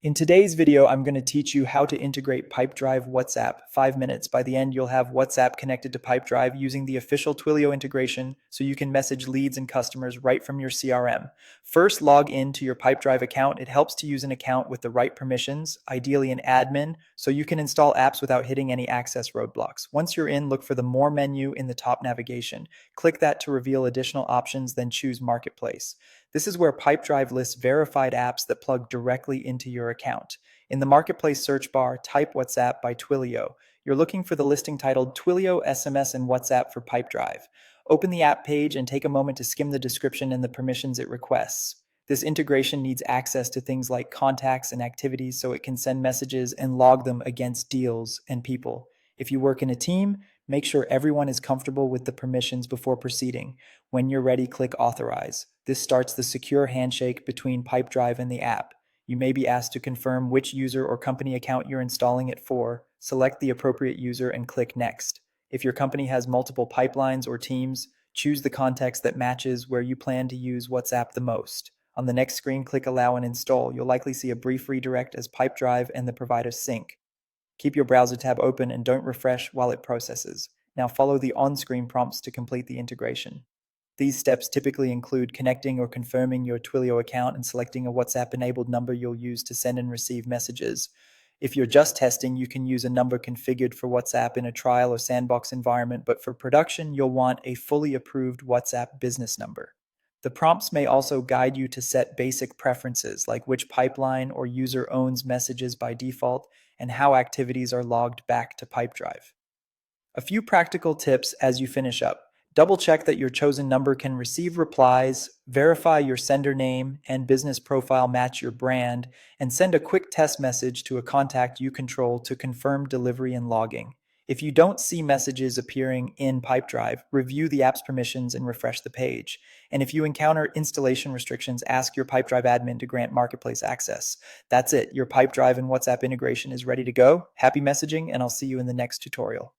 In today's video, I'm going to teach you how to integrate Pipedrive WhatsApp. 5 minutes. By the end, you'll have WhatsApp connected to Pipedrive using the official Twilio integration so you can message leads and customers right from your CRM. First, log in to your Pipedrive account. It helps to use an account with the right permissions, ideally an admin, so you can install apps without hitting any access roadblocks. Once you're in, look for the More menu in the top navigation. Click that to reveal additional options, then choose Marketplace. This is where Pipedrive lists verified apps that plug directly into your account. In the Marketplace search bar, type WhatsApp by Twilio. You're looking for the listing titled Twilio SMS and WhatsApp for Pipedrive. Open the app page and take a moment to skim the description and the permissions it requests. This integration needs access to things like contacts and activities so it can send messages and log them against deals and people. If you work in a team, make sure everyone is comfortable with the permissions before proceeding. When you're ready, click Authorize. This starts the secure handshake between Pipedrive and the app. You may be asked to confirm which user or company account you're installing it for. Select the appropriate user and click Next. If your company has multiple pipelines or teams, choose the context that matches where you plan to use WhatsApp the most. On the next screen, click Allow and Install. You'll likely see a brief redirect as Pipedrive and the provider sync. Keep your browser tab open and don't refresh while it processes. Now follow the on-screen prompts to complete the integration. These steps typically include connecting or confirming your Twilio account and selecting a WhatsApp-enabled number you'll use to send and receive messages. If you're just testing, you can use a number configured for WhatsApp in a trial or sandbox environment, but for production, you'll want a fully approved WhatsApp business number. The prompts may also guide you to set basic preferences, like which pipeline or user owns messages by default and how activities are logged back to Pipedrive. A few practical tips as you finish up. Double check that your chosen number can receive replies, verify your sender name and business profile match your brand, and send a quick test message to a contact you control to confirm delivery and logging. If you don't see messages appearing in Pipedrive, review the app's permissions and refresh the page. And if you encounter installation restrictions, ask your Pipedrive admin to grant marketplace access. That's it. Your Pipedrive and WhatsApp integration is ready to go. Happy messaging, and I'll see you in the next tutorial.